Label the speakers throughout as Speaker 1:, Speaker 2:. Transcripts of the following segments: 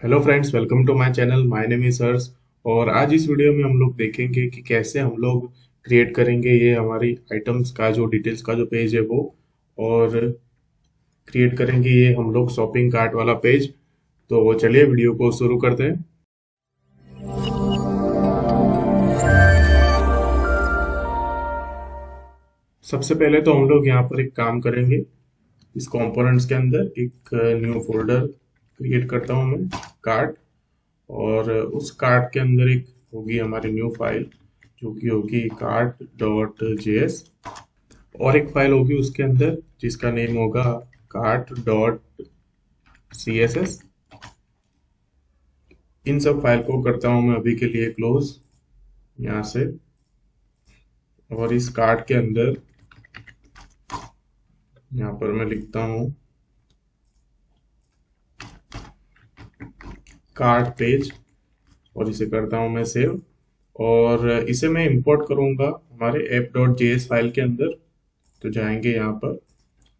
Speaker 1: Hello friends, welcome to my channel. My name is Harsh. और आज इस वीडियो में हम लोग देखेंगे कि कैसे हम लोग क्रिएट करेंगे ये हमारी आइटम्स का जो डिटेल्स का जो पेज है वो, और क्रिएट करेंगे ये हम लोग शॉपिंग कार्ट वाला पेज। तो चलिए वीडियो को शुरू करते हैं। सबसे पहले तो हम लोग यहाँ पर एक काम करेंगे। इस कंपोनेंट्स के अंदर एक न्यू फोल्डर क्रिएट करता हूँ मैं, कार्ट। और उस कार्ट के अंदर एक होगी हमारी न्यू फाइल जो कि होगी कार्ट डॉट जेएस। और एक फाइल होगी उसके अंदर जिसका नेम होगा cart dot C S S. इन सब फाइल को करता हूँ मैं अभी के लिए क्लोज यहाँ से। और इस कार्ट के अंदर यहाँ पर मैं लिखता हूँ कार्ट पेज, और इसे करता हूँ मैं सेव। और इसे मैं इंपोर्ट करूंगा हमारे एप डॉट जेएस फाइल के अंदर। तो जाएंगे यहाँ पर,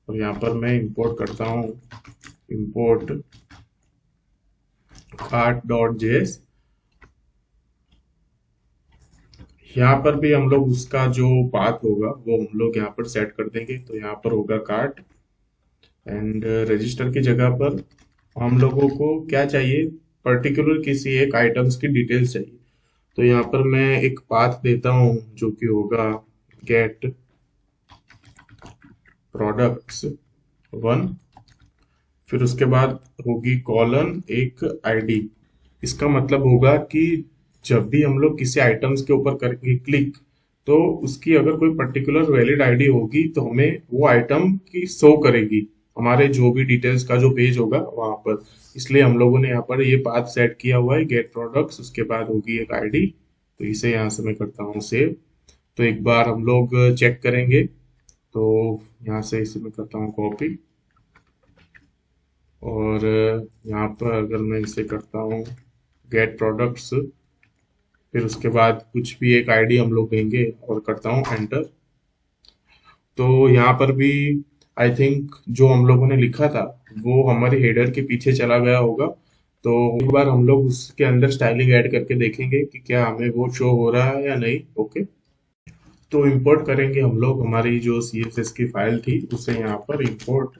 Speaker 1: और यहाँ पर मैं इंपोर्ट करता हूँ इंपोर्ट कार्ट डॉट जेएस। यहाँ पर भी हम लोग उसका जो पाथ होगा वो हम लोग यहाँ पर सेट कर देंगे। तो यहाँ पर होगा कार्ट, एंड रजिस्टर की जगह पर हम लोगों को क्या चाहिए, पर्टिकुलर किसी एक आइटम्स की डिटेल्स चाहिए। तो यहाँ पर मैं एक पाथ देता हूँ जो कि होगा गेट प्रोडक्ट्स वन। फिर उसके बाद होगी कॉलन एक आईडी। इसका मतलब होगा कि जब भी हम लोग किसी आइटम्स के ऊपर करेंगे क्लिक, तो उसकी अगर कोई पर्टिकुलर वैलिड आईडी होगी तो हमें वो आइटम की शो करेगी हमारे जो भी डिटेल्स का जो पेज होगा वहां पर। इसलिए हम लोगों ने यहाँ पर ये पाथ सेट किया हुआ है, गेट प्रोडक्ट्स, उसके बाद होगी एक आईडी। तो इसे यहाँ से मैं करता हूँ सेव। तो एक बार हम लोग चेक करेंगे। तो यहाँ से इसे मैं करता हूँ कॉपी, और यहाँ पर अगर मैं इसे करता हूँ गेट प्रोडक्ट्स, फिर उसके बाद कुछ भी एक आईडी हम लोग देंगे और करता हूँ एंटर। तो यहाँ पर भी आई थिंक जो हम लोगों ने लिखा था वो हमारे हेडर के पीछे चला गया होगा। तो एक बार हम लोग उसके अंदर स्टाइलिंग ऐड करके देखेंगे कि क्या हमें वो शो हो रहा है या नहीं। ओके, तो इंपोर्ट करेंगे हम लोग हमारी जो सी एस एस की फाइल थी उसे यहाँ पर इंपोर्ट,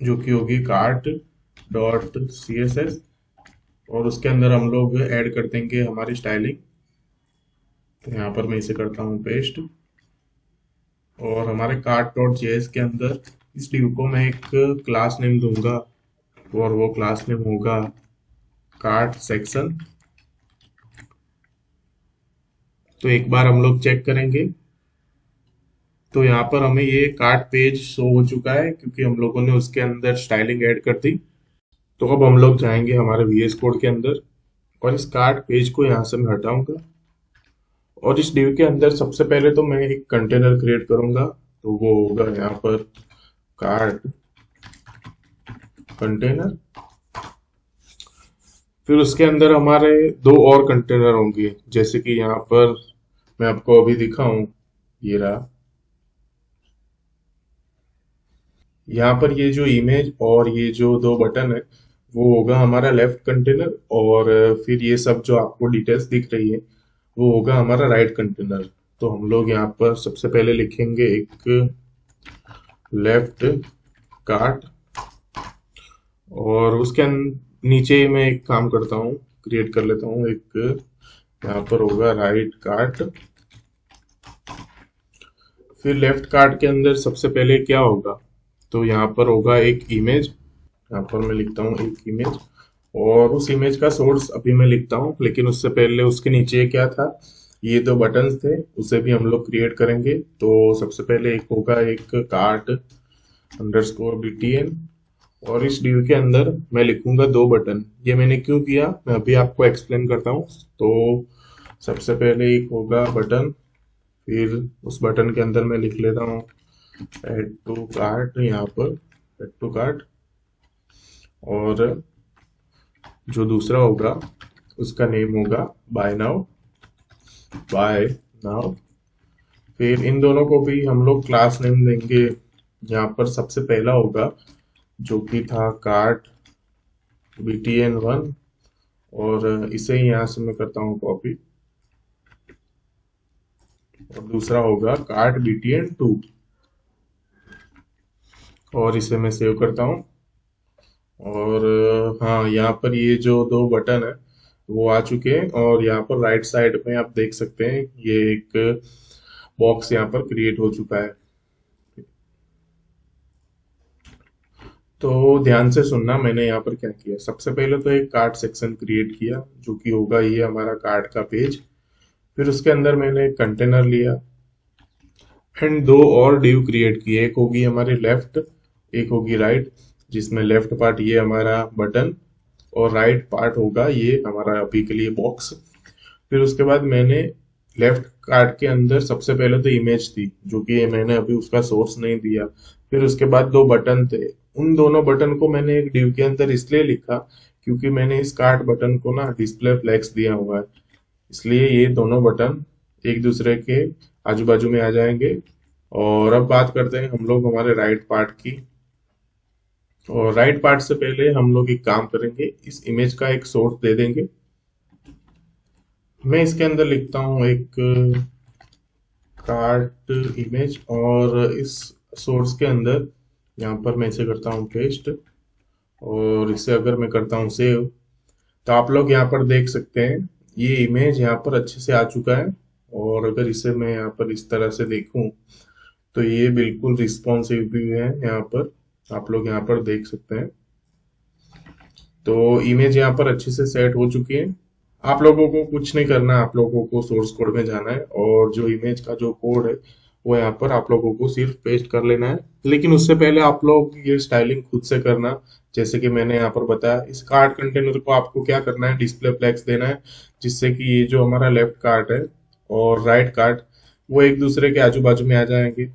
Speaker 1: जो कि होगी cart dot C S S. और उसके अंदर हम लोग ऐड कर देंगे हमारी स्टाइलिंग। तो यहाँ पर मैं इसे करता हूँ पेस्ट। और हमारे कार्ट डॉट जेएस के अंदर इस डिव को मैं एक क्लास नेम दूंगा, और वो क्लास नेम होगा कार्ट सेक्शन। तो एक बार हम लोग चेक करेंगे। तो यहाँ पर हमें ये कार्ट पेज शो हो चुका है क्योंकि हम लोगों ने उसके अंदर स्टाइलिंग ऐड कर दी। तो अब हम लोग जाएंगे हमारे वीएस कोड के अंदर, और इस कार्ट पेज को यहाँ से मैं हटाऊंगा। और इस डिव के अंदर सबसे पहले तो मैं एक कंटेनर क्रिएट करूंगा। तो वो होगा यहाँ पर कार्ट कंटेनर। फिर उसके अंदर हमारे दो और कंटेनर होंगे, जैसे कि यहाँ पर मैं आपको अभी दिखाऊं, ये रहा। यहाँ पर ये जो इमेज और ये जो दो बटन है वो होगा हमारा लेफ्ट कंटेनर, और फिर ये सब जो आपको डिटेल्स दिख रही है वो होगा हमारा राइट कंटेनर। तो हम लोग यहाँ पर सबसे पहले लिखेंगे एक लेफ्ट कार्ट, और उसके नीचे मैं एक काम करता हूँ, क्रिएट कर लेता हूँ एक, यहाँ पर होगा राइट कार्ट। फिर लेफ्ट कार्ट के अंदर सबसे पहले क्या होगा, तो यहाँ पर होगा एक इमेज। यहाँ पर मैं लिखता हूँ एक इमेज, और उस इमेज का सोर्स अभी मैं लिखता हूँ, लेकिन उससे पहले उसके नीचे क्या था, ये दो बटन्स थे, उसे भी हम लोग क्रिएट करेंगे। तो सबसे पहले एक होगा एक कार्ट अंडरस्कोर बीटीएन, और इस डिव के अंदर मैं लिखूंगा दो बटन। ये मैंने क्यों किया मैं अभी आपको एक्सप्लेन करता हूँ। तो सबसे पहले एक होगा बटन, फिर उस बटन के अंदर मैं लिख लेता हूँ एड टू कार्ट, यहाँ पर एड टू कार्ट। और जो दूसरा होगा उसका नेम होगा बाय नाउ, बाय नाउ। फिर इन दोनों को भी हम लोग क्लास नेम देंगे। यहाँ पर सबसे पहला होगा जो कि था कार्ट BTN1, और इसे यहाँ से मैं करता हूँ कॉपी, और दूसरा होगा कार्ट BTN2, और इसे मैं सेव करता हूँ। और हाँ, यहाँ पर ये जो दो बटन है वो आ चुके हैं, और यहाँ पर राइट साइड में आप देख सकते हैं ये एक बॉक्स यहाँ पर क्रिएट हो चुका है। तो ध्यान से सुनना, मैंने यहाँ पर क्या किया। सबसे पहले तो एक कार्ड सेक्शन क्रिएट किया, जो कि होगा ये हमारा कार्ड का पेज। फिर उसके अंदर मैंने एक कंटेनर लिया, एंड दो और डिव क्रिएट किए। एक होगी हमारी लेफ्ट, एक होगी राइट, जिसमें लेफ्ट पार्ट ये हमारा बटन, और राइट पार्ट होगा ये हमारा अभी के लिए बॉक्स। फिर उसके बाद मैंने लेफ्ट कार्ड के अंदर सबसे पहले तो इमेज थी, जो कि ये मैंने अभी उसका सोर्स नहीं दिया। फिर उसके बाद दो बटन थे, उन दोनों बटन को मैंने एक डिव के अंदर इसलिए लिखा क्योंकि मैंने इस कार्ड बटन को ना डिस्प्ले फ्लेक्स दिया हुआ है, इसलिए ये दोनों बटन एक दूसरे के आजू बाजू में आ जाएंगे। और अब बात करते हैं हम लोग हमारे राइट पार्ट की। और राइट पार्ट से पहले हम लोग एक काम करेंगे, इस इमेज का एक सोर्स दे देंगे। मैं इसके अंदर लिखता हूँ एक कार्ट इमेज, और इस सोर्स के अंदर यहाँ पर मैं इसे करता हूँ पेस्ट, और इसे अगर मैं करता हूँ सेव, तो आप लोग यहाँ पर देख सकते हैं ये इमेज यहाँ पर अच्छे से आ चुका है। और अगर इसे मैं यहाँ पर इस तरह से देखूं, तो ये बिल्कुल रिस्पॉन्सिव भी है। यहाँ पर आप लोग यहाँ पर देख सकते हैं, तो इमेज यहाँ पर अच्छे से सेट हो चुकी है। आप लोगों को कुछ नहीं करना, आप लोगों को सोर्स कोड में जाना है, और जो इमेज का जो कोड है वो यहाँ पर आप लोगों को सिर्फ पेस्ट कर लेना है। लेकिन उससे पहले आप लोग ये स्टाइलिंग खुद से करना, जैसे कि मैंने यहाँ पर बताया। इस कार्ड कंटेनर को आपको क्या करना है, डिस्प्ले फ्लेक्स देना है, जिससे कि ये जो हमारा लेफ्ट कार्ड है और राइट कार्ड वो एक दूसरे के आजू बाजू में आ जाएंगे।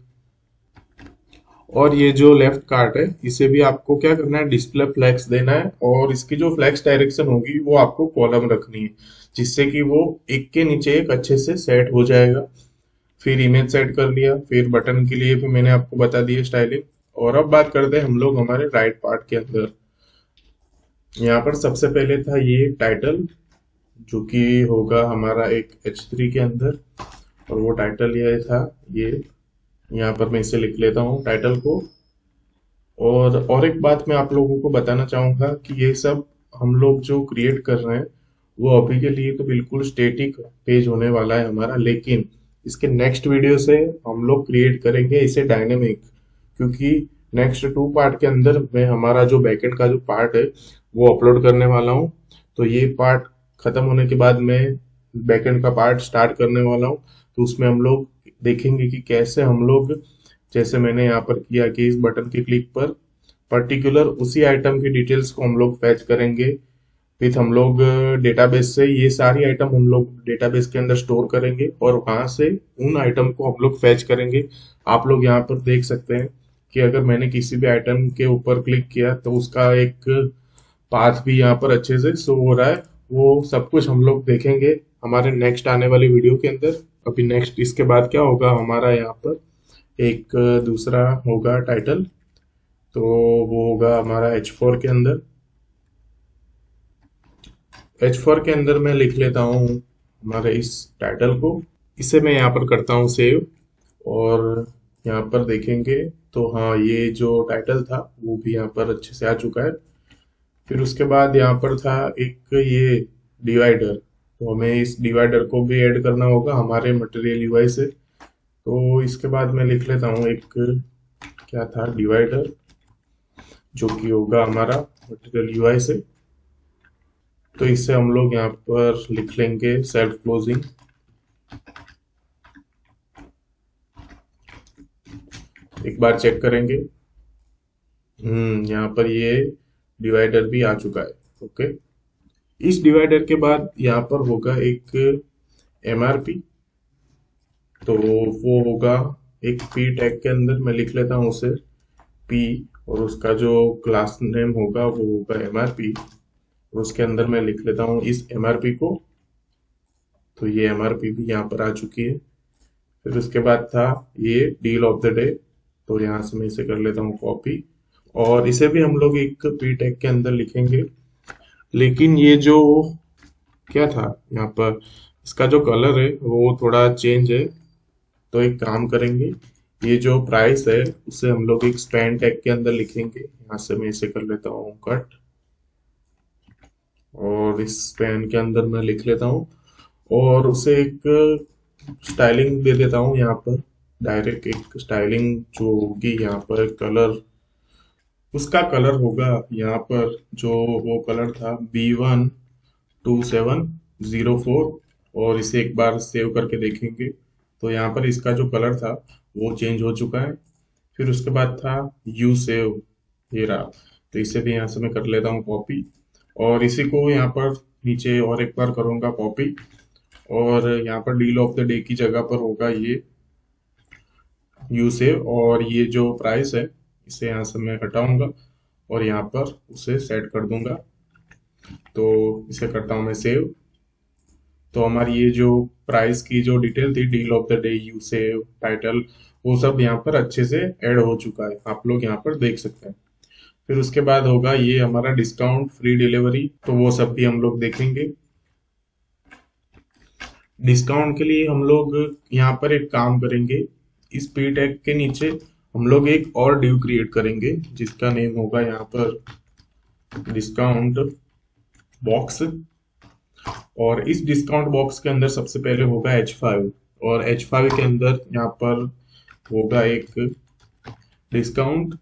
Speaker 1: और ये जो लेफ्ट कार्ट है इसे भी आपको क्या करना है, डिस्प्ले फ्लेक्स देना है, और इसकी जो फ्लेक्स डायरेक्शन होगी वो आपको कॉलम रखनी है, जिससे कि वो एक के नीचे एक अच्छे से सेट हो जाएगा। फिर इमेज सेट कर लिया, फिर बटन के लिए भी मैंने आपको बता दिया स्टाइलिंग। और अब बात करते हैं हम लोग हमारे राइट पार्ट के अंदर। यहाँ पर सबसे पहले था ये टाइटल, जो कि होगा हमारा एक H3 के अंदर, और वो टाइटल ये था। ये यहाँ पर मैं इसे लिख लेता हूँ टाइटल को। और एक बात मैं आप लोगों को बताना चाहूंगा कि ये सब हम लोग जो क्रिएट कर रहे हैं वो अभी के लिए तो बिल्कुल स्टेटिक पेज होने वाला है हमारा, लेकिन इसके नेक्स्ट वीडियो से हम लोग क्रिएट करेंगे इसे डायनेमिक, क्योंकि नेक्स्ट 2 पार्ट के अंदर मैं हमारा जो बैकएंड का जो पार्ट है वो अपलोड करने वाला हूँ। तो ये पार्ट खत्म होने के बाद मैं बैकएंड का पार्ट स्टार्ट करने वाला हूँ। तो उसमें हम लोग देखेंगे कि कैसे हम लोग, जैसे मैंने यहाँ पर किया कि इस बटन के क्लिक पर पर्टिकुलर उसी आइटम की डिटेल्स को हम लोग फैच करेंगे। फिर हम लोग डेटाबेस से ये सारी आइटम हम लोग डेटाबेस के अंदर स्टोर करेंगे, और वहां से उन आइटम को हम लोग फैच करेंगे। आप लोग यहाँ पर देख सकते हैं कि अगर मैंने किसी भी आइटम के ऊपर क्लिक किया तो उसका एक पाथ भी यहाँ पर अच्छे से शो हो रहा है। वो सब कुछ हम लोग देखेंगे हमारे नेक्स्ट आने वाली वीडियो के अंदर। अभी नेक्स्ट इसके बाद क्या होगा, हमारा यहाँ पर एक दूसरा होगा टाइटल, तो वो होगा हमारा H4 के अंदर। H4 के अंदर मैं लिख लेता हूँ हमारे इस टाइटल को। इसे मैं यहाँ पर करता हूँ सेव, और यहाँ पर देखेंगे तो हाँ, ये जो टाइटल था वो भी यहाँ पर अच्छे से आ चुका है। फिर उसके बाद यहाँ पर था एक ये डिवाइडर, तो हमें इस डिवाइडर को भी ऐड करना होगा हमारे मटेरियल यूआई से। तो इसके बाद मैं लिख लेता हूँ एक, क्या था, डिवाइडर, जो कि होगा हमारा मटेरियल यूआई से। तो इससे हम लोग यहाँ पर लिख लेंगे सेल्फ क्लोजिंग। एक बार चेक करेंगे, यहाँ पर ये डिवाइडर भी आ चुका है। ओके, इस डिवाइडर के बाद यहाँ पर होगा एक MRP, तो वो होगा एक P टैग के अंदर मैं लिख लेता हूँ उसे P, और उसका जो क्लास नेम होगा वो होगा MRP, और उसके अंदर मैं लिख लेता हूँ इस MRP को। तो ये MRP भी यहाँ पर आ चुकी है। फिर उसके बाद था ये डील ऑफ द डे, तो यहाँ से मैं इसे कर लेता हूँ कॉपी, और इसे भी हम लोग एक P टैग के अंदर लिखेंगे। लेकिन ये जो क्या था यहाँ पर, इसका जो कलर है वो थोड़ा चेंज है। तो एक काम करेंगे, ये जो प्राइस है उसे हम लोग एक स्पैन टैग के अंदर लिखेंगे। यहाँ से मैं इसे कर लेता हूँ कट, और इस स्पैन के अंदर मैं लिख लेता हूँ, और उसे एक स्टाइलिंग दे देता हूँ यहाँ पर। डायरेक्ट एक स्टाइलिंग जो होगी यहाँ पर, कलर, उसका कलर होगा यहाँ पर जो वो कलर था B12704। और इसे एक बार सेव करके देखेंगे तो यहाँ पर इसका जो कलर था वो चेंज हो चुका है। फिर उसके बाद था यू सेव, ये रहा। तो इसे भी यहाँ से मैं कर लेता हूँ कॉपी, और इसी को यहाँ पर नीचे और एक बार करूँगा कॉपी, और यहाँ पर डील ऑफ द डे की जगह पर होगा ये यू सेव, और ये जो प्राइस है इसे यहाँ से मैं हटाऊंगा और यहाँ पर उसे सेट कर दूंगा। तो इसे करता हूँ मैं सेव। तो हमारी ये जो प्राइस की जो डिटेल थी, deal of the day, you save, title, वो सब यहाँ पर अच्छे से ऐड हो चुका है, आप लोग यहाँ पर देख सकते हैं। फिर उसके बाद होगा ये हमारा डिस्काउंट, फ्री डिलीवरी, तो वो सब भी हम लोग देखेंगे। डिस्काउंट के लिए हम लोग यहाँ पर एक काम करेंगे, इस पी टैग के नीचे हम लोग एक और डिव क्रिएट करेंगे जिसका नेम होगा यहाँ पर डिस्काउंट बॉक्स। और इस डिस्काउंट बॉक्स के अंदर सबसे पहले होगा H5, और H5 के अंदर यहाँ पर होगा एक डिस्काउंट,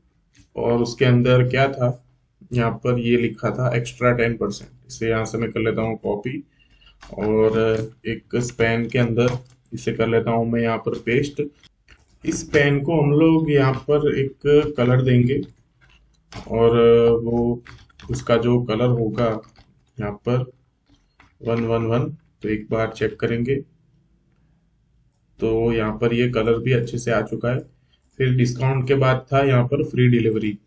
Speaker 1: और उसके अंदर क्या था, यहाँ पर ये लिखा था एक्स्ट्रा 10%। इसे यहाँ से मैं कर लेता हूँ कॉपी, और एक स्पेन के अंदर इसे कर लेता हूँ मैं यहाँ पर पेस्ट। इस पेन को हम लोग यहाँ पर एक कलर देंगे, और वो उसका जो कलर होगा यहाँ पर 111। तो एक बार चेक करेंगे तो यहाँ पर ये कलर भी अच्छे से आ चुका है। फिर डिस्काउंट के बाद था यहाँ पर फ्री डिलीवरी,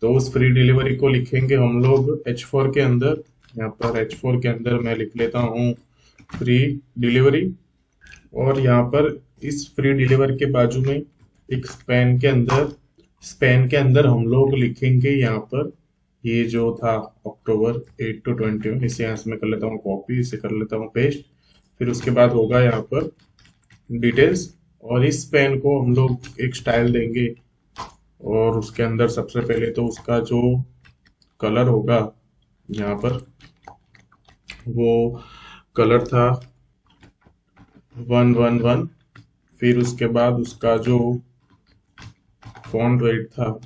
Speaker 1: तो उस फ्री डिलीवरी को लिखेंगे हम लोग H4 के अंदर। यहाँ पर H4 के अंदर मैं लिख लेता हूँ फ्री डिलीवरी, और यहाँ पर इस फ्री डिलीवरी के बाजू में एक स्पेन के अंदर हम लोग लिखेंगे यहाँ पर ये जो था अक्टूबर 8 to 21। इसे यहाँ से मैं कर लेता हूँ कॉपी, इसे कर लेता हूँ पेस्ट। फिर उसके बाद होगा यहाँ पर डिटेल्स, और इस पेन को हम लोग एक स्टाइल देंगे, और उसके अंदर सबसे पहले तो उसका जो कलर होगा यहाँ पर, वो कलर था 111। फिर उसके बाद उसका जो फॉन्ट वेट था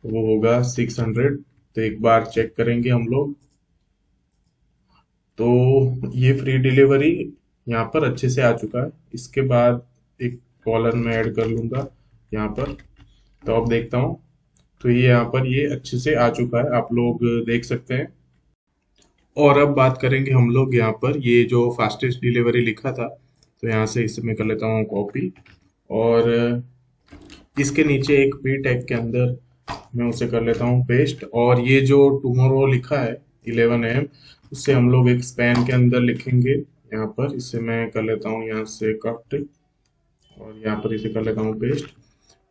Speaker 1: वो होगा 600। तो एक बार चेक करेंगे हम लोग, तो ये फ्री डिलीवरी यहाँ पर अच्छे से आ चुका है। इसके बाद एक कॉलर में ऐड कर लूंगा यहाँ पर, तो अब देखता हूँ, तो ये यहाँ पर ये अच्छे से आ चुका है, आप लोग देख सकते हैं। और अब बात करेंगे हम लोग यहाँ पर ये जो फास्टेस्ट डिलीवरी लिखा था, तो यहाँ से इसे मैं कर लेता हूँ कॉपी, और इसके नीचे एक पी टैग के अंदर मैं उसे कर लेता हूँ पेस्ट। और ये जो टुमारो लिखा है 11 AM, उससे हम लोग एक स्पैन के अंदर लिखेंगे यहाँ पर। इसे मैं कर लेता हूँ यहाँ से कट, और यहाँ पर इसे कर लेता हूँ पेस्ट।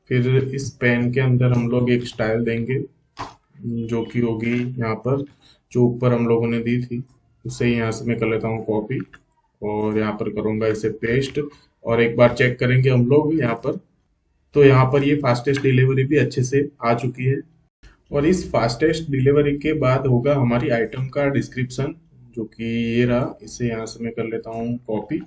Speaker 1: फिर इस पेन के अंदर हम लोग एक स्टाइल देंगे जो कि होगी यहाँ पर जो ऊपर हम लोगों ने दी थी, उसे यहाँ से मैं कर लेता हूँ कॉपी, और यहाँ पर करूँगा इसे पेस्ट। और एक बार चेक करेंगे हम लोग यहाँ पर, तो यहाँ पर ये फास्टेस्ट डिलीवरी भी अच्छे से आ चुकी है। और इस फास्टेस्ट डिलीवरी के बाद होगा हमारी आइटम का डिस्क्रिप्शन, जो कि ये रहा। इसे यहाँ से मैं कर लेता हूँ कॉपी,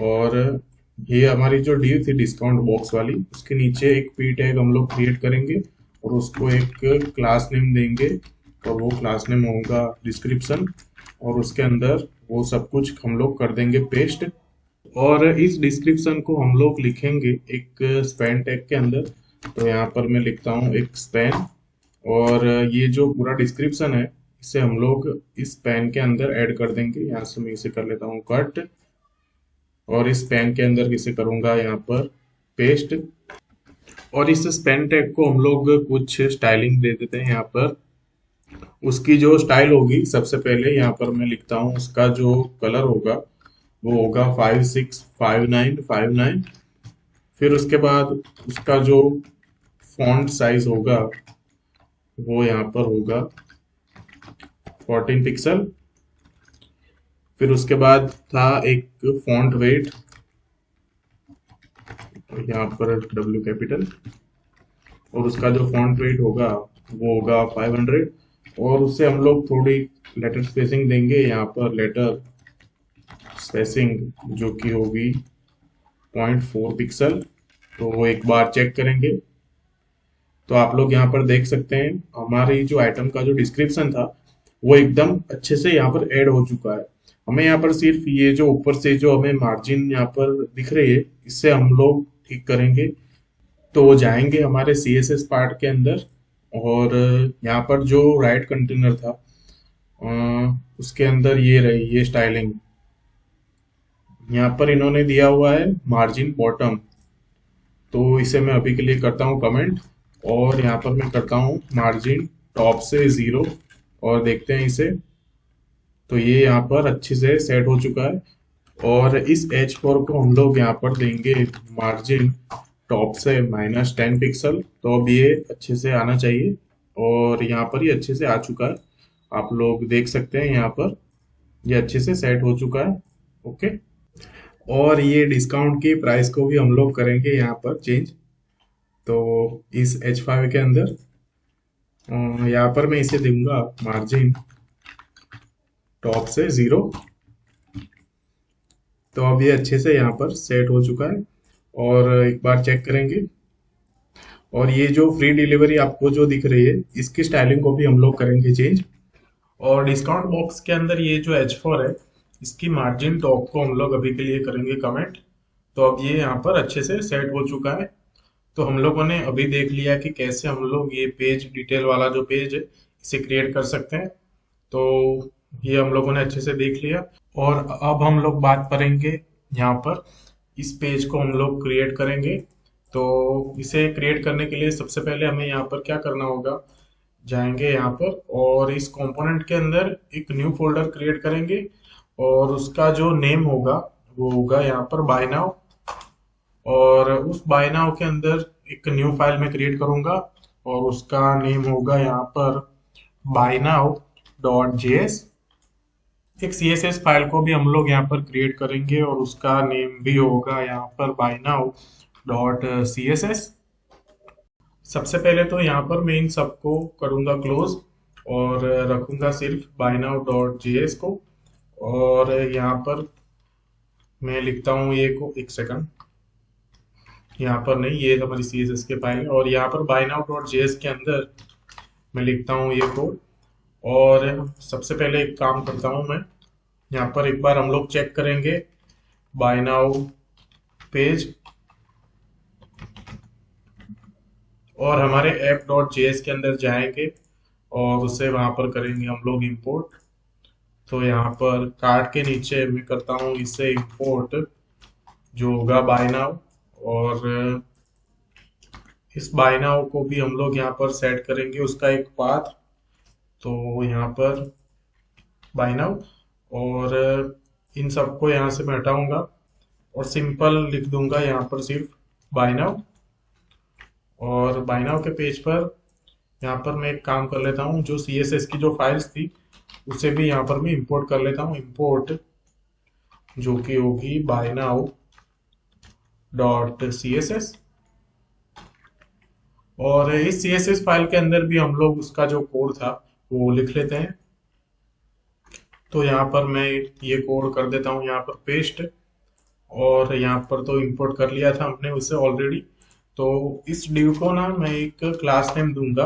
Speaker 1: और ये हमारी जो डी थी डिस्काउंट बॉक्स वाली, उसके नीचे एक पी टैग हम लोग क्रिएट करेंगे, और उसको एक क्लास नेम देंगे, और वो क्लास नेम होगा डिस्क्रिप्शन, और उसके अंदर वो सब कुछ हम लोग कर देंगे पेस्ट। और इस डिस्क्रिप्शन को हम लोग लिखेंगे एक स्पैन टैग के अंदर। तो यहाँ पर मैं लिखता हूँ एक स्पैन, और ये जो पूरा डिस्क्रिप्शन है इसे हम लोग इस पेन के अंदर ऐड कर देंगे। यहाँ से मैं इसे कर लेता हूँ कट, और इस पेन के अंदर इसे करूंगा यहाँ पर पेस्ट। और इस पेन टैग को हम लोग कुछ स्टाइलिंग दे देते हैं यहाँ पर। उसकी जो स्टाइल होगी, सबसे पहले यहाँ पर मैं लिखता हूँ उसका जो कलर होगा वो होगा 565959। फिर उसके बाद उसका जो फॉन्ट साइज होगा वो यहाँ पर होगा 14 पिक्सल। फिर उसके बाद था एक फॉन्ट वेट, यहाँ पर W कैपिटल, और उसका जो फॉन्ट वेट होगा वो होगा 500, और उससे हम लोग थोड़ी लेटर स्पेसिंग देंगे, यहाँ पर लेटर स्पेसिंग जो कि होगी 0.4 पिक्सल। तो एक बार चेक करेंगे तो आप लोग यहाँ पर देख सकते हैं हमारी जो आइटम का जो डिस्क्रिप्शन था वो एकदम अच्छे से यहाँ पर ऐड हो चुका है। हमें यहाँ पर सिर्फ ये जो ऊपर से जो हमें मार्जिन यहाँ पर दिख रही है इससे हम लोग ठीक करेंगे। तो वो जाएंगे हमारे CSS पार्ट के अंदर, और यहाँ पर जो राइट कंटेनर था उसके अंदर ये रही ये स्टाइलिंग, यहाँ पर इन्होंने दिया हुआ है मार्जिन बॉटम। तो इसे मैं अभी के लिए करता हूँ कमेंट, और यहाँ पर मैं करता हूँ मार्जिन टॉप से 0, और देखते हैं इसे। तो ये यहाँ पर अच्छे से सेट हो चुका है, और इस H4 को हम लोग यहाँ पर देंगे मार्जिन टॉप से -10 पिक्सल। तो अब ये अच्छे से आना चाहिए, और यहाँ पर ये अच्छे से आ चुका है, आप लोग देख सकते हैं यहाँ पर ये अच्छे से सेट हो चुका है। ओके, और ये डिस्काउंट की प्राइस को भी हम लोग करेंगे यहाँ पर चेंज। तो इस H5 के अंदर यहाँ पर मैं इसे दूंगा मार्जिन टॉप से 0। तो अब ये अच्छे से यहाँ पर सेट हो चुका है, और एक बार चेक करेंगे। और ये जो फ्री डिलीवरी आपको जो दिख रही है इसकी स्टाइलिंग को भी हम लोग करेंगे चेंज। और डिस्काउंट बॉक्स के अंदर ये जो H4 है इसकी मार्जिन टॉप को हम लोग अभी के लिए करेंगे कमेंट। तो अब ये यहाँ पर अच्छे से सेट हो चुका है। तो हम लोगों ने अभी देख लिया कि कैसे हम लोग ये पेज डिटेल वाला जो पेज है इसे क्रिएट कर सकते हैं। तो ये हम लोगों ने अच्छे से देख लिया, और अब हम लोग बात करेंगे यहाँ पर इस पेज को हम लोग क्रिएट करेंगे। तो इसे क्रिएट करने के लिए सबसे पहले हमें यहाँ पर क्या करना होगा, जाएंगे यहाँ पर और इस कंपोनेंट के अंदर एक न्यू फोल्डर क्रिएट करेंगे, और उसका जो नेम होगा वो होगा यहाँ पर बाय नाउ। और उस बाय नाउ के अंदर एक न्यू फाइल में क्रिएट करूंगा, और उसका नेम होगा यहाँ पर buynow.js। एक CSS फाइल को भी हम लोग यहाँ पर क्रिएट करेंगे, और उसका नेम भी होगा यहाँ पर buynow.css। सबसे पहले तो यहाँ पर मैं इन सबको करूंगा क्लोज, और रखूंगा सिर्फ buynow.js को। और यहाँ पर मैं लिखता हूँ ये को, एक सेकंड, यहाँ पर नहीं, ये हमारी CSS के फाइल है, और यहाँ पर buynow.js के अंदर मैं लिखता हूँ ये कोड। और सबसे पहले एक काम करता हूँ मैं, यहाँ पर एक बार हम लोग चेक करेंगे बाय नाउ पेज, और हमारे app.js के अंदर जाएंगे और उसे वहां पर करेंगे हम लोग इंपोर्ट। तो यहाँ पर कार्ड के नीचे मैं करता हूँ इसे इंपोर्ट जो होगा बाय नाउ, और इस बाय नाउ को भी हम लोग यहाँ पर सेट करेंगे उसका एक पाथ। तो यहाँ पर बाय नाउ, और इन सबको यहाँ से मैं हटाऊंगा और सिंपल लिख दूंगा यहाँ पर सिर्फ बाय नाउ। और बाय नाउ के पेज पर यहाँ पर मैं एक काम कर लेता हूँ, जो CSS की जो फाइल्स थी उसे भी यहाँ पर मैं इंपोर्ट कर लेता हूँ, इंपोर्ट जो कि होगी buynow.css। और इस CSS फाइल के अंदर भी हम लोग उसका जो कोड था वो लिख लेते हैं। तो यहाँ पर मैं ये कोड कर देता हूँ यहाँ पर पेस्ट, और यहाँ पर तो इंपोर्ट कर लिया था हमने उसे ऑलरेडी। तो इस डिव को ना मैं एक क्लास नेम दूंगा,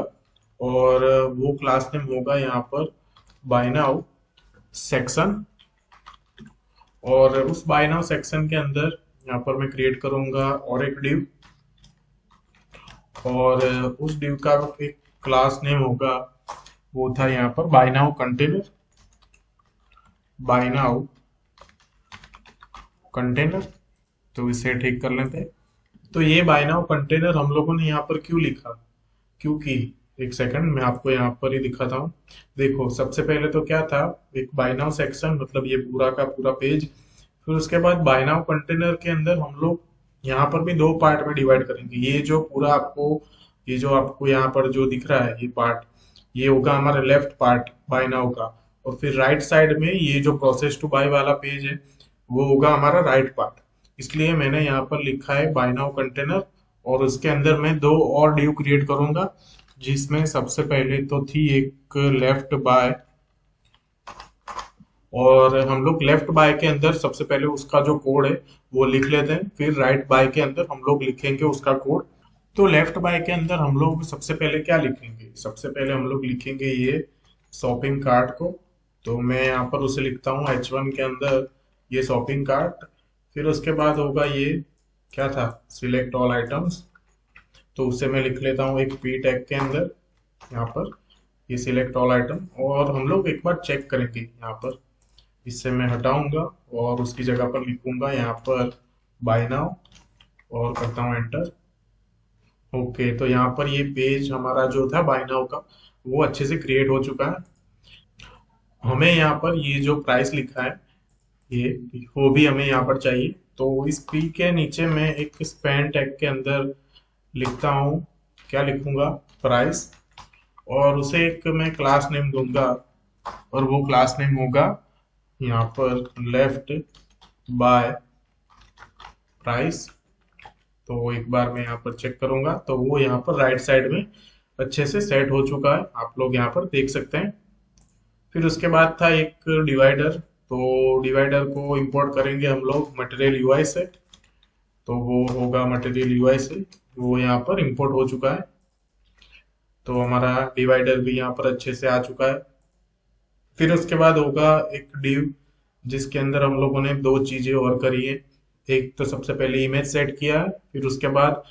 Speaker 1: और वो क्लास नेम होगा यहाँ पर बायनाउ सेक्शन। और उस बायनाउ सेक्शन के अंदर यहाँ पर मैं क्रिएट करूंगा और एक डिव, और उस डिव का एक क्लास नेम होगा वो था यहाँ पर बायनाउ कंटेनर, बायनाउ कंटेनर। तो इसे ठीक कर लेते हैं। तो ये बायनाउ कंटेनर हम लोगों ने यहाँ पर क्यों लिखा, क्योंकि एक सेकंड मैं आपको यहाँ पर ही दिखाता हूँ। देखो सबसे पहले तो क्या था, एक बायनाउ सेक्शन मतलब ये पूरा का पूरा पेज, फिर उसके बाद बायनाउ कंटेनर के अंदर हम लोग यहाँ पर भी दो पार्ट में डिवाइड करेंगे। ये जो पूरा आपको, ये जो आपको यहाँ पर जो दिख रहा है ये पार्ट, ये होगा हमारा लेफ्ट पार्ट बायनाउ का, और फिर राइट साइड में ये जो प्रोसेस टू बाय वाला पेज है वो होगा हमारा राइट पार्ट। इसलिए मैंने यहाँ पर लिखा है बाय नाउ कंटेनर, और उसके अंदर मैं दो और ड्यू क्रिएट करूंगा, जिसमें सबसे पहले तो थी एक लेफ्ट बाय, और हम लोग लेफ्ट बाय के अंदर सबसे पहले उसका जो कोड है वो लिख लेते हैं, फिर राइट बाय के अंदर हम लोग लिखेंगे उसका कोड। तो लेफ्ट बाय के अंदर हम लोग सबसे पहले क्या लिखेंगे, सबसे पहले हम लोग लिखेंगे ये शॉपिंग कार्ट को। तो मैं यहाँ पर उसे लिखता हूँ H1 के अंदर ये शॉपिंग कार्ट। फिर उसके बाद होगा ये क्या था, सिलेक्ट ऑल आइटम्स। तो उसे मैं लिख लेता हूँ एक पी टैग के अंदर यहाँ पर ये सिलेक्ट ऑल आइटम। और हम लोग एक बार चेक करेंगे यहाँ पर, इससे मैं हटाऊंगा और उसकी जगह पर लिखूंगा यहाँ पर बाय नाउ और करता हूँ एंटर। ओके, तो यहाँ पर ये पेज हमारा जो था बाय नाउ का वो अच्छे से क्रिएट हो चुका है। हमें यहाँ पर ये जो प्राइस लिखा है ये वो भी हमें यहाँ पर चाहिए। तो इस पी के नीचे मैं एक स्पैन टैग के अंदर लिखता हूँ, क्या लिखूंगा, प्राइस। और उसे एक मैं क्लास नेम दूंगा, और वो क्लास नेम होगा यहाँ पर लेफ्ट बाय प्राइस। तो एक बार मैं यहाँ पर चेक करूंगा तो वो यहाँ पर राइट साइड में अच्छे से सेट हो चुका है, आप लोग यहाँ पर देख सकते हैं। फिर उसके बाद था एक डिवाइडर। तो डिवाइडर को इंपोर्ट करेंगे हम लोग मटेरियल यूआई से। तो वो होगा मटेरियल यूआई से, वो यहाँ पर इंपोर्ट हो चुका है। तो हमारा डिवाइडर भी यहाँ पर अच्छे से आ चुका है। फिर उसके बाद होगा एक div, जिसके अंदर हम लोगों ने दो चीजें और करी है। एक तो सबसे पहले इमेज सेट किया है, फिर उसके बाद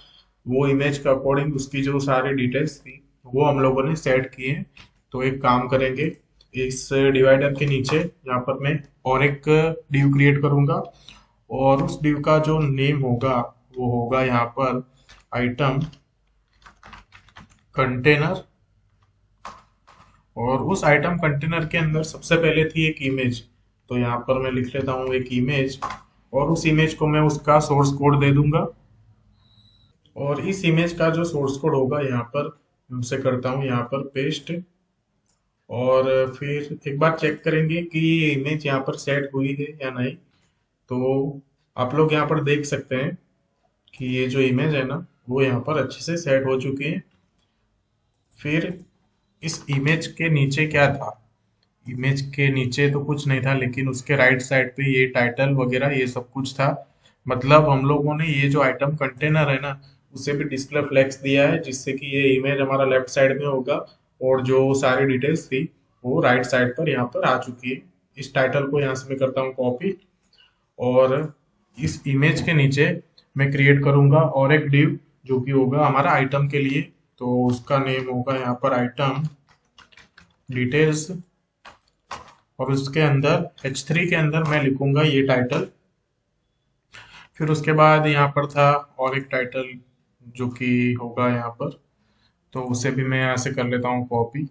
Speaker 1: वो इमेज के अकॉर्डिंग उसकी जो सारी डिटेल्स थी वो हम लोगों ने सेट किए हैं। तो एक काम करेंगे, इस डिवाइडर के नीचे यहाँ पर मैं और एक div क्रिएट करूंगा, और उस div का जो नेम होगा वो होगा यहाँ पर आइटम कंटेनर। और उस आइटम कंटेनर के अंदर सबसे पहले थी एक इमेज। तो यहाँ पर मैं लिख लेता हूँ एक इमेज, और उस इमेज को मैं उसका सोर्स कोड दे दूंगा। और इस इमेज का जो सोर्स कोड होगा यहाँ पर मैं उसे करता हूँ यहाँ पर पेस्ट। और फिर एक बार चेक करेंगे कि ये इमेज यहाँ पर सेट हुई है या नहीं। तो आप लोग यहाँ पर देख सकते हैं कि ये जो इमेज है ना वो यहाँ पर अच्छे से सेट हो चुकी है। फिर इस इमेज के नीचे क्या था, इमेज के नीचे तो कुछ नहीं था, लेकिन उसके राइट साइड पे ये टाइटल वगैरह ये सब कुछ था। मतलब हम लोगों ने ये जो आइटम कंटेनर है ना उसे भी डिस्प्ले फ्लेक्स दिया है, जिससे कि ये इमेज हमारा लेफ्ट साइड में होगा, और जो सारी डिटेल्स थी वो राइट साइड पर यहाँ पर आ चुकी है। इस टाइटल को यहाँ से मैं करता हूँ कॉपी, और इस इमेज के नीचे मैं क्रिएट करूंगा और एक डिव जो कि होगा हमारा आइटम के लिए। तो उसका नेम होगा यहाँ पर आइटम डिटेल्स, और उसके अंदर H3 के अंदर मैं लिखूंगा ये टाइटल। फिर उसके बाद यहाँ पर था और एक टाइटल जो कि होगा यहाँ पर, तो उसे भी मैं यहाँ से कर लेता हूँ कॉपी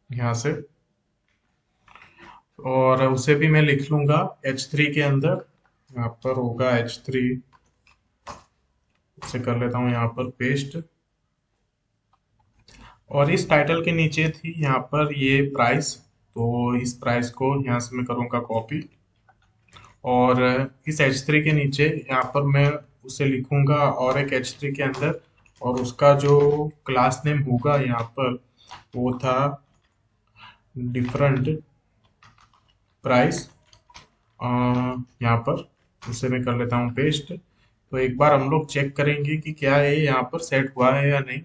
Speaker 1: यहाँ से, और उसे भी मैं लिख लूंगा H3 के अंदर। यहाँ पर होगा H3, उसे कर लेता हूँ यहाँ पर पेस्ट। और इस टाइटल के नीचे थी यहाँ पर ये प्राइस, तो इस प्राइस को यहाँ से मैं करूँगा कॉपी, और इस H3 के नीचे यहाँ पर मैं उसे लिखूंगा और एक H3 के अंदर, और उसका जो क्लास नेम होगा यहाँ पर वो था डिफरेंट प्राइस। यहाँ पर उसे मैं कर लेता हूँ पेस्ट। तो एक बार हम लोग चेक करेंगे कि क्या ये यहाँ पर सेट हुआ है या नहीं।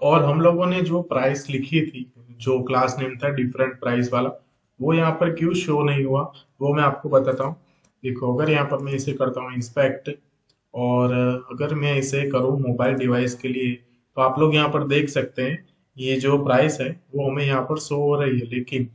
Speaker 1: और हम लोगों ने जो प्राइस लिखी थी, जो क्लास नेम था डिफरेंट प्राइस वाला, वो यहाँ पर क्यों शो नहीं हुआ वो मैं आपको बताता हूँ। देखो, अगर यहाँ पर मैं इसे करता हूँ इंस्पेक्ट, और अगर मैं इसे करूँ मोबाइल डिवाइस के लिए, तो आप लोग यहाँ पर देख सकते हैं ये जो प्राइस है वो हमें यहाँ पर शो हो रही है, लेकिन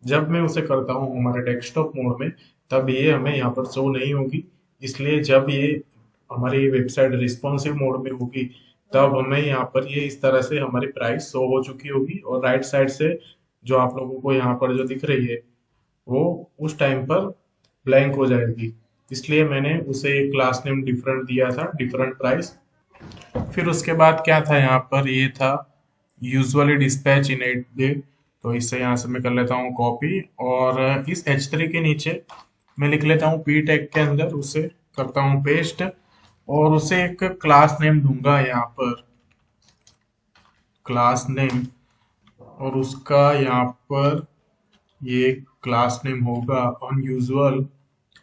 Speaker 1: जब मैं उसे करता हूँ हमारे डेस्कटॉप मोड में तब ये हमें यहाँ पर शो नहीं होगी। इसलिए जब ये हमारी वेबसाइट रिस्पॉन्सिव मोड में होगी तब हमें यहाँ पर ये इस तरह से हमारी प्राइस शो हो चुकी होगी, और राइट साइड से जो आप लोगों को यहाँ पर जो दिख रही है वो उस टाइम पर ब्लैंक हो जाएगी। इसलिए मैंने उसे एक क्लास नेम डिफरेंट दिया था, डिफरेंट प्राइस। फिर उसके बाद क्या था यहाँ पर, ये था यूजुअली डिस्पैच इन 8 डे। तो इससे यहाँ से मैं कर लेता हूँ कॉपी, और इस H3 के नीचे मैं लिख लेता हूँ पी टैग के अंदर, उसे करता हूँ पेस्ट, और उसे एक क्लास नेम दूंगा यहाँ पर, क्लास नेम, और उसका यहाँ पर ये क्लास नेम होगा अनयूजुअल,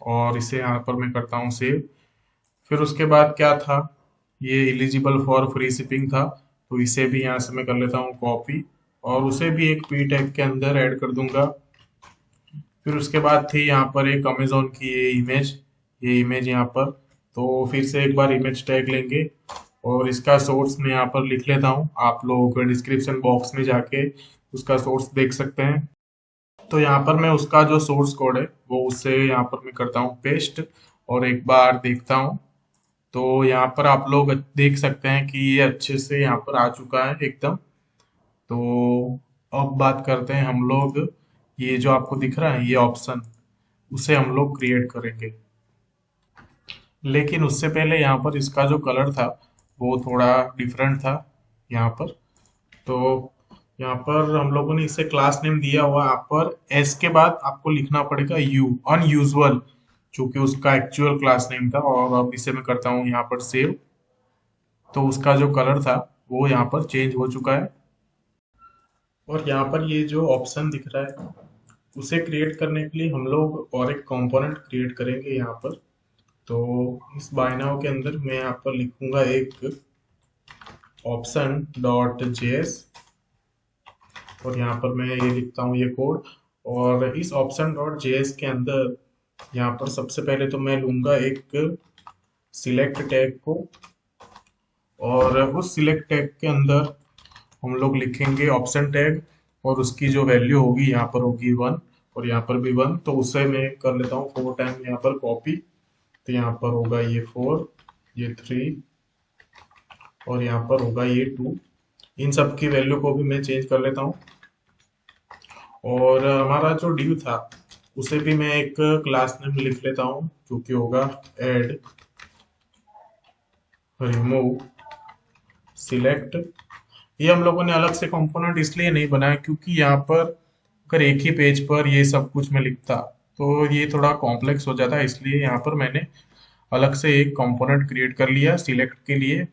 Speaker 1: और इसे यहाँ पर मैं करता हूँ सेव। फिर उसके बाद क्या था, ये एलिजिबल फॉर फ्री शिपिंग था, तो इसे भी यहाँ से मैं कर लेता हूँ कॉपी, और उसे भी एक पी टैग के अंदर ऐड कर दूंगा। फिर उसके बाद थी यहाँ पर एक अमेजोन की ये इमेज यहाँ पर, तो फिर से एक बार इमेज टैग लेंगे, और इसका सोर्स मैं यहाँ पर लिख लेता हूँ। आप लोग डिस्क्रिप्शन बॉक्स में जाके उसका सोर्स देख सकते हैं। तो यहाँ पर मैं उसका जो सोर्स कोड है वो उससे यहाँ पर मैं करता हूँ पेस्ट, और एक बार देखता हूँ। तो यहाँ पर आप लोग देख सकते हैं कि ये अच्छे से यहाँ पर आ चुका है एकदम। तो अब बात करते हैं हम लोग, ये जो आपको दिख रहा है ये ऑप्शन, उसे हम लोग क्रिएट करेंगे। लेकिन उससे पहले यहाँ पर इसका जो कलर था वो थोड़ा डिफरेंट था यहाँ पर। तो यहाँ पर हम लोगों ने इसे क्लास नेम दिया हुआ, यहाँ पर एस के बाद आपको लिखना पड़ेगा यू, अनयूजुअल, चूंकि उसका एक्चुअल क्लास नेम था। और अब इसे मैं करता हूँ यहाँ पर सेव। तो उसका जो कलर था वो यहाँ पर चेंज हो चुका है। और यहाँ पर ये जो ऑप्शन दिख रहा है उसे क्रिएट करने के लिए हम लोग और एक कंपोनेंट क्रिएट करेंगे यहाँ पर। तो इस बाय नाउ के अंदर मैं यहाँ पर लिखूंगा एक ऑप्शन डॉट जेएस, और यहाँ पर मैं ये लिखता हूँ ये कोड। और इस ऑप्शन डॉट जेएस के अंदर यहाँ पर सबसे पहले तो मैं लूंगा एक सिलेक्ट टैग को, और उस सिलेक्ट टैग के अंदर हम लोग लिखेंगे ऑप्शन टैग, और उसकी जो वैल्यू होगी यहाँ पर होगी 1, और यहाँ पर भी 1। तो उसे मैं कर लेता हूँ 4 टाइम यहाँ पर कॉपी। तो यहाँ पर होगा ये 4, ये 3, और यहाँ पर होगा ये 2। इन सब की वैल्यू को भी मैं चेंज कर लेता हूँ। और हमारा जो div था उसे भी मैं एक क्लास नेम लिख लेता हूँ, जो कि होगा ऐड रिमूव सिलेक्ट। ये हम लोगों ने अलग से कंपोनेंट इसलिए नहीं बनाया क्योंकि यहाँ पर अगर एक ही पेज पर ये सब कुछ मैं लिखता तो ये थोड़ा कॉम्प्लेक्स हो जाता है, इसलिए यहाँ पर मैंने अलग से एक कंपोनेंट क्रिएट कर लिया सिलेक्ट के लिए।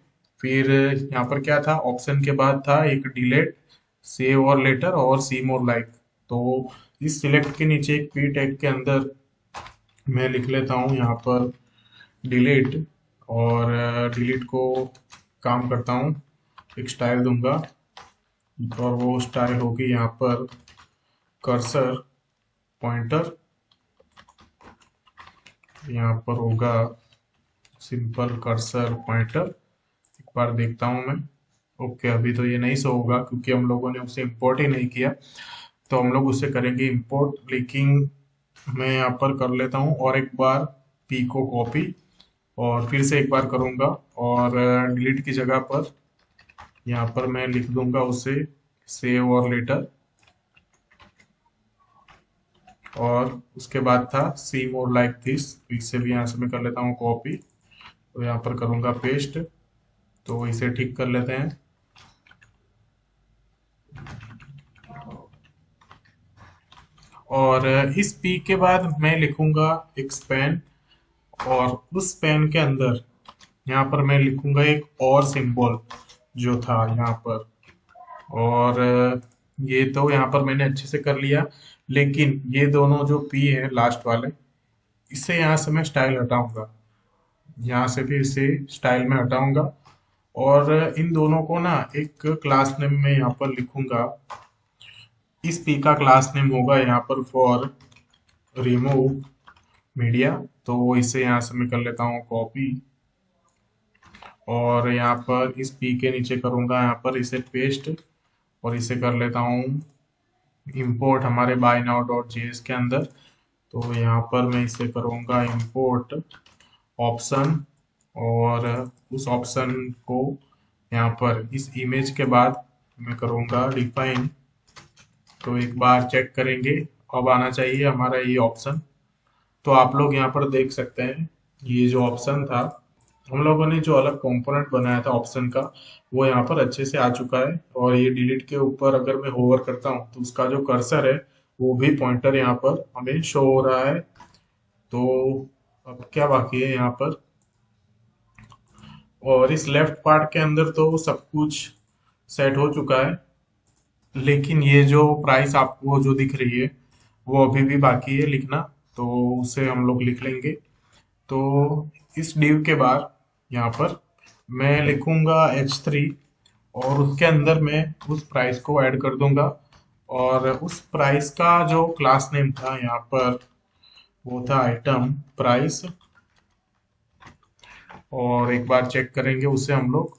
Speaker 1: फिर यहाँ पर क्या था, ऑप्शन के बाद था एक डिलीट, सेव और लेटर, और सी मोर लाइक। तो इस सिलेक्ट के नीचे एक पी टैग के अंदर मैं लिख लेता हूँ यहाँ पर डिलीट, और डिलीट को काम करता हूँ, एक स्टाइल दूंगा, और वो स्टाइल होगी यहाँ पर कर्सर पॉइंटर। यहाँ पर होगा सिंपल कर्सर पॉइंटर। एक बार देखता हूँ मैं। ओके, अभी तो ये नहीं शो होगा क्योंकि हम लोगों ने उसे इंपोर्ट ही नहीं किया। तो हम लोग उसे करेंगे इंपोर्ट, लेकिन मैं यहाँ पर कर लेता हूँ और एक बार पी को कॉपी, और फिर से एक बार करूँगा, और डिलीट की जगह पर यहाँ पर मैं लिख दूंगा उसे सेव और लेटर, और उसके बाद था सी मोर लाइक दिस। इसे भी यहाँ से मैं कर लेता हूँ कॉपी, तो यहाँ पर करूँगा पेस्ट। तो इसे ठीक कर लेते हैं। और इस पी के बाद मैं लिखूंगा एक स्पैन, और उस स्पैन के अंदर यहाँ पर मैं लिखूंगा एक और सिंबल जो था यहाँ पर। और ये तो यहाँ पर मैंने अच्छे से कर लिया, लेकिन ये दोनों जो पी है लास्ट वाले, इससे यहाँ से मैं स्टाइल हटाऊंगा, यहाँ से भी इसे स्टाइल में हटाऊंगा। और इन दोनों को ना एक क्लास नेम में यहाँ पर लिखूंगा। इस पी का क्लास नेम होगा यहाँ पर फॉर रिमूव मीडिया। तो इसे यहाँ से मैं कर लेता हूँ कॉपी, और यहाँ पर इस पी के नीचे करूंगा यहाँ पर इसे पेस्ट, और इसे कर लेता हूँ इंपोर्ट हमारे बाय नाउ डॉट जेएस के अंदर। तो यहाँ पर मैं इसे करूंगा इंपोर्ट ऑप्शन, और उस ऑप्शन को यहाँ पर इस इमेज के बाद मैं करूंगा डिफाइन। तो एक बार चेक करेंगे, अब आना चाहिए हमारा ये ऑप्शन। तो आप लोग यहाँ पर देख सकते हैं ये जो ऑप्शन था हम लोगों ने जो अलग कंपोनेंट बनाया था ऑप्शन का, वो यहाँ पर अच्छे से आ चुका है। और ये डिलीट के ऊपर अगर मैं होवर करता हूँ तो उसका जो कर्सर है वो भी पॉइंटर यहाँ पर हमें शो हो रहा है। तो अब क्या बाकी है यहाँ पर, और इस लेफ्ट पार्ट के अंदर तो सब कुछ सेट हो चुका है, लेकिन ये जो प्राइस आपको जो दिख रही है वो अभी भी बाकी है लिखना। तो उसे हम लोग लिख लेंगे। तो इस डिव के बाद यहाँ पर मैं लिखूंगा H3, और उसके अंदर मैं उस प्राइस को ऐड कर दूंगा। और उस प्राइस का जो क्लास नेम था यहाँ पर वो था आइटम प्राइस। और एक बार चेक करेंगे उसे हम लोग।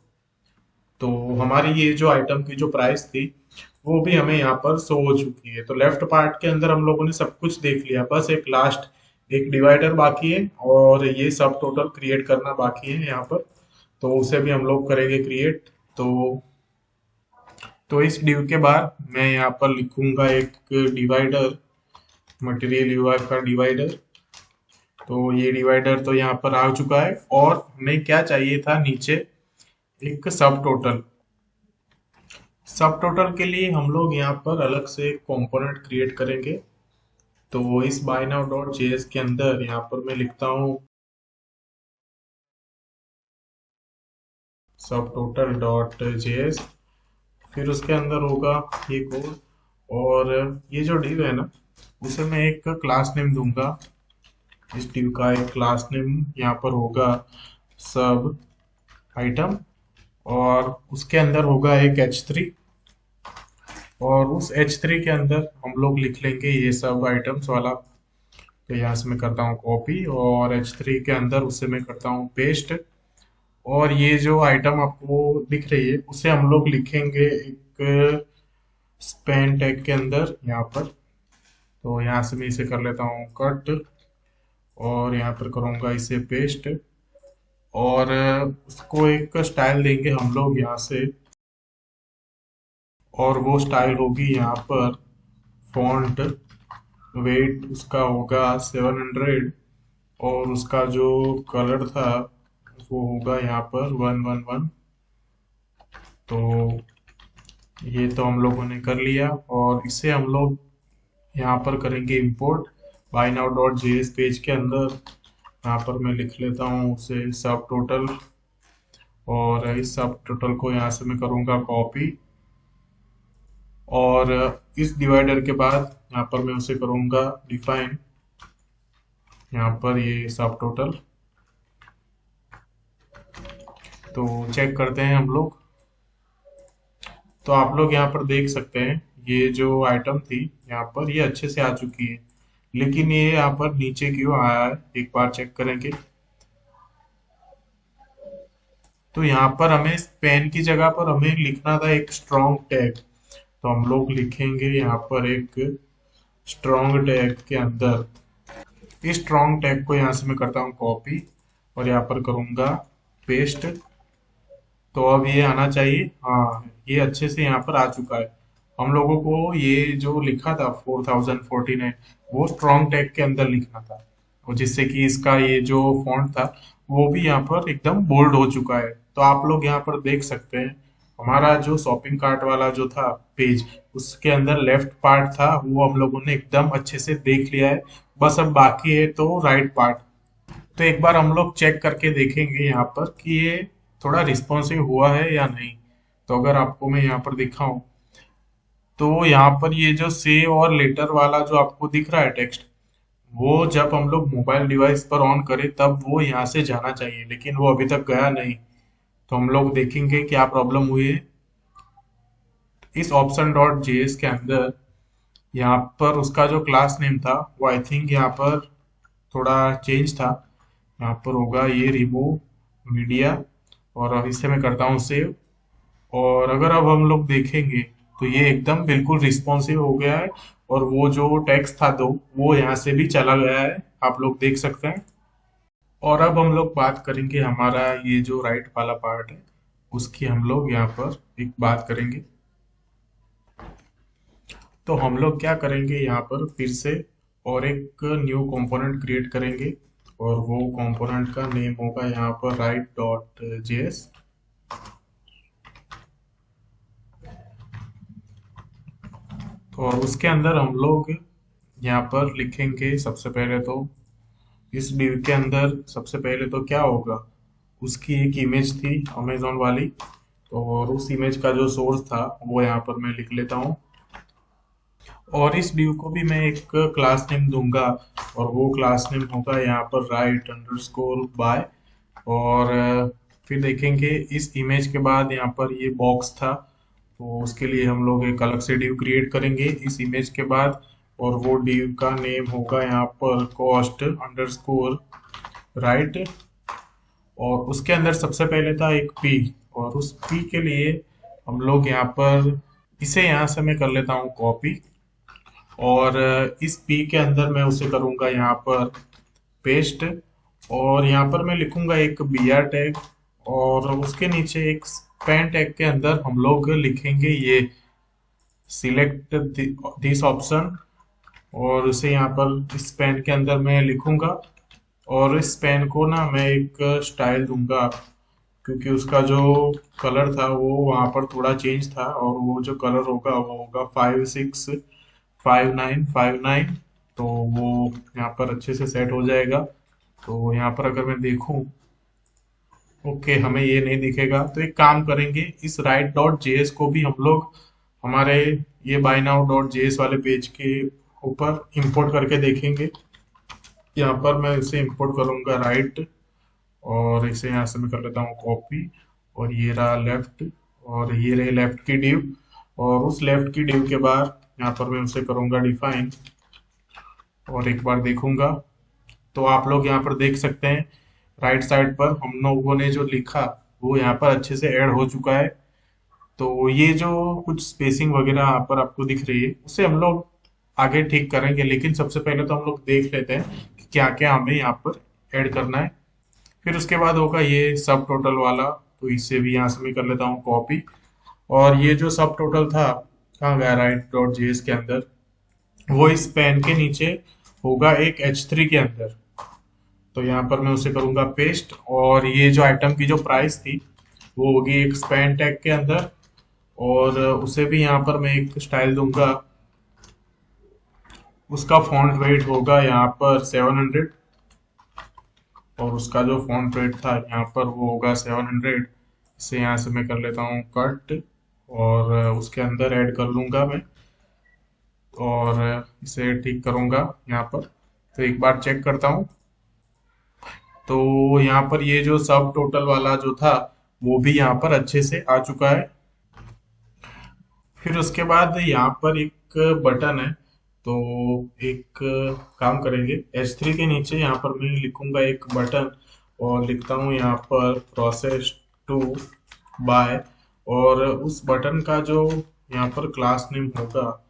Speaker 1: तो हमारी ये जो आइटम की जो प्राइस थी वो भी हमें यहाँ पर शो हो चुकी है। तो लेफ्ट पार्ट के अंदर हम लोगों ने सब कुछ देख लिया, बस एक लास्ट एक डिवाइडर बाकी है और ये सब टोटल क्रिएट करना बाकी है यहाँ पर। तो उसे भी हम लोग करेंगे क्रिएट। तो इस डिव के बाद मैं यहाँ पर लिखूंगा एक डिवाइडर, मटेरियल यूआई का डिवाइडर। तो ये डिवाइडर तो यहाँ पर आ चुका है, और हमें क्या चाहिए था नीचे, एक सब टोटल। सब टोटल के लिए हम लोग यहाँ पर अलग से कंपोनेंट क्रिएट करेंगे। तो इस बाय नाउ डॉट जेएस के अंदर यहाँ पर मैं लिखता हूँ सब टोटल डॉट जेएस। फिर उसके अंदर होगा ये कोड, और ये जो डिव है ना उसे मैं एक क्लास नेम दूंगा। इस डिव का एक क्लास नेम यहाँ पर होगा सब आइटम, और उसके अंदर होगा एक H3। और उस H3 के अंदर हम लोग लिख लेंगे ये सब आइटम्स वाला। तो यहाँ से मैं करता हूँ कॉपी, और H3 के अंदर उसे मैं करता हूँ पेस्ट। और ये जो आइटम आपको दिख रही है उसे हम लोग लिखेंगे एक स्पैन टैग के अंदर यहाँ पर। तो यहाँ से मैं इसे कर लेता हूँ कट, और यहाँ पर करूँगा इसे पेस्ट। और उसको एक स्टाइल देंगे हम लोग यहाँ से, और वो स्टाइल होगी यहाँ पर फॉन्ट वेट उसका होगा 700, और उसका जो कलर था वो होगा यहाँ पर 111। तो ये तो हम लोगों ने कर लिया, और इसे हम लोग यहाँ पर करेंगे import buy now dot JS page के अंदर। यहाँ पर मैं लिख लेता हूँ उसे सब टोटल, और इस सब टोटल को यहाँ से मैं करूँगा कॉपी। और इस डिवाइडर के बाद यहाँ पर मैं उसे करूँगा डिफाइन, यहाँ पर ये सब टोटल। तो चेक करते हैं हम लोग। तो आप लोग यहाँ पर देख सकते हैं ये जो आइटम थी यहाँ पर ये अच्छे से आ चुकी है, लेकिन ये यहाँ पर नीचे क्यों आया है एक बार चेक करेंगे। तो यहाँ पर हमें पेन की जगह पर हमें लिखना था एक स्ट्रॉन्ग टैग। तो हम लोग लिखेंगे यहाँ पर एक स्ट्रॉन्ग टैग के अंदर, इस स्ट्रॉन्ग टैग को यहाँ से मैं करता हूँ कॉपी, और यहाँ पर करूँगा पेस्ट। तो अब ये आना चाहिए, हाँ ये अच्छे से यहाँ पर आ चुका है। हम लोगों को ये जो लिखा था 4049 वो स्ट्रॉन्ग टैग के अंदर लिखना था, और जिससे कि इसका ये जो फॉन्ट था वो भी यहाँ पर एकदम बोल्ड हो चुका है। तो आप लोग यहाँ पर देख सकते हैं हमारा जो शॉपिंग कार्ट वाला जो था पेज, उसके अंदर लेफ्ट पार्ट था वो हम लोगों ने एकदम अच्छे से देख लिया है। बस अब बाकी है तो राइट पार्ट। तो एक बार हम लोग चेक करके देखेंगे यहाँ पर कि ये थोड़ा रिस्पॉन्सिव हुआ है या नहीं। तो अगर आपको मैं यहाँ पर दिखाऊं तो यहाँ पर ये जो सेव और लेटर वाला जो आपको दिख रहा है टेक्स्ट, वो जब हम लोग मोबाइल डिवाइस पर ऑन करें तब वो यहाँ से जाना चाहिए, लेकिन वो अभी तक गया नहीं। तो हम लोग देखेंगे क्या प्रॉब्लम हुई है। इस ऑप्शन डॉट जेएस के अंदर यहाँ पर उसका जो क्लास नेम था वो आई थिंक यहाँ पर थोड़ा चेंज था। यहाँ पर होगा ये रिमूव मीडिया, और इसे मैं करता हूँ सेव। और अगर अब हम लोग देखेंगे तो ये एकदम बिल्कुल रिस्पॉन्सिव हो गया है, और वो जो टेक्स्ट था दो वो यहाँ से भी चला गया है, आप लोग देख सकते हैं। और अब हम लोग बात करेंगे हमारा ये जो राइट वाला पार्ट है उसकी हम लोग यहाँ पर एक बात करेंगे। तो हम लोग क्या करेंगे यहाँ पर फिर से और एक न्यू कंपोनेंट क्रिएट करेंगे, और वो कंपोनेंट का नेम होगा यहाँ पर राइट डॉट जेएस। और उसके अंदर हम लोग यहाँ पर लिखेंगे सबसे पहले तो इस div के अंदर सबसे पहले तो क्या होगा, उसकी एक इमेज थी अमेजोन वाली, और उस इमेज का जो सोर्स था वो यहाँ पर मैं लिख लेता हूँ। और इस div को भी मैं एक क्लास नेम दूंगा, और वो क्लास नेम होगा यहाँ पर राइट अंडरस्कोर बाय। और फिर देखेंगे इस इमेज के बाद यहाँ पर ये बॉक्स था, तो उसके लिए हम लोग एक अलग से div क्रिएट करेंगे इस इमेज के बाद, और वो div का नेम होगा यहाँ पर कॉस्ट अंडरस्कोर राइट। और उसके अंदर सबसे पहले था एक p, और उस p के लिए हम लोग यहाँ पर इसे यहाँ से मैं कर लेता हूँ कॉपी, और इस p के अंदर मैं उसे करूँगा यहाँ पर पेस्ट। और यहाँ पर मैं लिखूंगा एक br टैग, और उसके नीचे एक स्पैन टैग के अंदर हम लोग लिखेंगे ये सिलेक्ट दिस ऑप्शन, और उसे यहाँ पर इस पेन के अंदर मैं लिखूंगा। और इस पेन को ना मैं एक स्टाइल दूंगा, क्योंकि उसका जो कलर था वो वहाँ पर थोड़ा चेंज था, और वो जो कलर होगा वो होगा 565959। तो वो यहाँ पर अच्छे से सेट हो जाएगा। तो यहाँ पर अगर मैं देखूं, ओके, हमें ये नहीं दिखेगा, तो एक काम करेंगे, इस राइट डॉट जेएस को भी हम लोग हमारे ये बाय नाउ डॉट जेएस वाले पेज के ऊपर इंपोर्ट करके देखेंगे। यहाँ पर मैं इसे इंपोर्ट करूंगा राइट, और इसे यहाँ से मैं कर लेता हूँ कॉपी, और ये रहा लेफ्ट, और ये रहे लेफ्ट की div। और उस लेफ्ट की div के बाद यहाँ पर मैं उसे करूंगा डिफाइन, और एक बार देखूंगा तो आप लोग यहाँ पर देख सकते हैं राइट साइड पर हम लोगों ने जो लिखा वो यहाँ पर अच्छे से ऐड हो चुका है। तो ये जो कुछ स्पेसिंग वगैरह यहाँ पर आपको दिख रही है उसे हम लोग आगे ठीक करेंगे, लेकिन सबसे पहले तो हम लोग देख लेते हैं कि क्या क्या हमें यहाँ पर ऐड करना है। फिर उसके बाद होगा ये सब टोटल वाला, तो इसे भी यहाँ से मैं कर लेता हूँ कॉपी। और ये जो सब टोटल था कहाँ गया, राइट डॉट जेएस के अंदर, वो इस पेन के नीचे होगा एक H3 के अंदर। तो यहाँ पर मैं उसे करूंगा पेस्ट, और ये जो आइटम की जो प्राइस थी वो होगी एक स्पैन टैग के अंदर, और उसे भी यहाँ पर मैं एक स्टाइल दूंगा। उसका फॉन्ट वेट होगा यहाँ पर 700, और उसका जो फॉन्ट वेट था यहाँ पर वो होगा 700। इसे यहाँ से मैं कर लेता हूँ कट, और उसके अंदर ऐड कर लूंगा मैं, और इसे ठीक करूंगा यहाँ पर। तो एक बार चेक करता हूँ, तो यहाँ पर ये जो सब टोटल वाला जो था वो भी यहाँ पर अच्छे से आ चुका है। फिर उसके बाद यहाँ पर एक बटन है, तो एक काम करेंगे, H3 के नीचे यहाँ पर मैं लिखूंगा एक बटन, और लिखता हूँ यहाँ पर प्रोसेस टू बाय। और उस बटन का जो यहाँ पर क्लास नेम होगा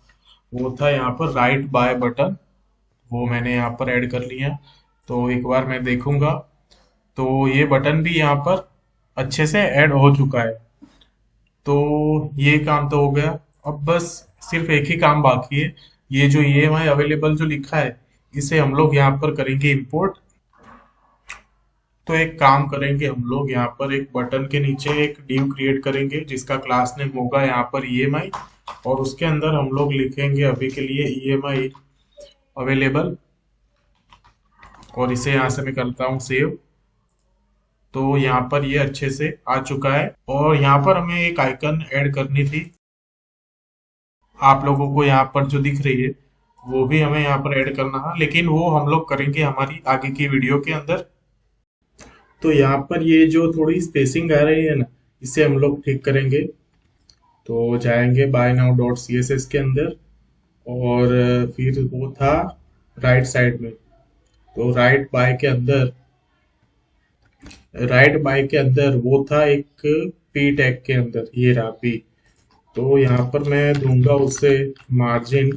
Speaker 1: वो था यहाँ पर राइट बाय बटन, वो मैंने यहाँ पर ऐड कर लिया। तो एक बार मैं देखूंगा तो ये बटन भी यहाँ पर अच्छे से ऐड हो चुका है। तो ये काम तो हो गया। अब बस सिर्फ एक ही काम बाकी है, ये जो EMI अवेलेबल जो लिखा है इसे हम लोग यहाँ पर करेंगे इंपोर्ट। तो एक काम करेंगे, हम लोग यहाँ पर एक बटन के नीचे एक div क्रिएट करेंगे जिसका क्लास नेम होगा यहाँ पर EMI, और उसके अंदर हम लोग लिखेंगे अभी के लिए EMI अवेलेबल, और इसे यहाँ से मैं करता हूँ सेव। तो यहाँ पर ये अच्छे से आ चुका है, और यहाँ पर हमें एक आइकन ऐड करनी थी, आप लोगों को यहाँ पर जो दिख रही है वो भी हमें यहाँ पर ऐड करना है, लेकिन वो हम लोग करेंगे हमारी आगे की वीडियो के अंदर। तो यहाँ पर ये जो थोड़ी स्पेसिंग आ रही है ना, इसे हम लोग ठीक करेंगे। तो जाएंगे buy now dot C S S के अंदर, और फिर वो था राइट साइड में, तो राइट बाय के अंदर वो था एक पी टैग के अंदर, ये रहा पी। तो यहाँ पर मैं दूंगा उसे मार्जिन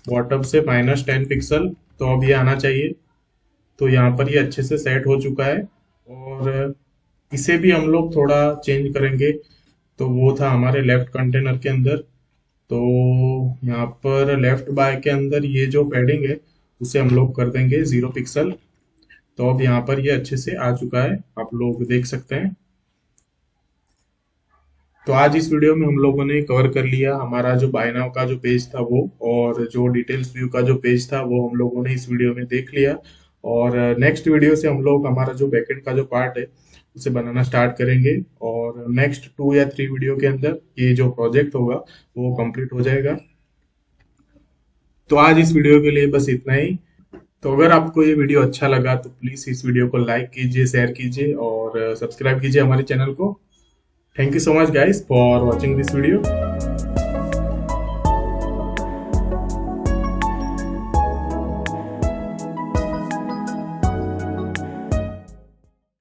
Speaker 1: बॉटम से -10 पिक्सल, तो अब ये आना चाहिए। तो यहाँ पर ये अच्छे से सेट हो चुका है, और इसे भी हम लोग थोड़ा चेंज करेंगे। तो वो था हमारे लेफ्ट कंटेनर के अंदर, तो यहाँ पर लेफ्ट बाय के अंदर ये जो पैडिंग है उसे हम लोग कर देंगे 0 पिक्सल। तो अब यहाँ पर ये अच्छे से आ चुका है, आप लोग देख सकते हैं। तो आज इस वीडियो में हम लोगों ने कवर कर लिया हमारा जो बाय नाउ का जो पेज था वो, और जो डिटेल्स व्यू का जो पेज था वो हम लोगों ने इस वीडियो में देख लिया। और नेक्स्ट वीडियो से हम लोग हमारा जो बैकएंड का जो पार्ट है उसे बनाना स्टार्ट करेंगे, और नेक्स्ट 2 या 3 वीडियो के अंदर ये जो प्रोजेक्ट होगा वो कंप्लीट हो जाएगा। तो आज इस वीडियो के लिए बस इतना ही। तो अगर आपको ये वीडियो अच्छा लगा तो प्लीज़ इस वीडियो को लाइक कीजिए, शेयर कीजिए और सब्सक्राइब कीजिए हमारे चैनल को। Thank you so much guys for watching this video.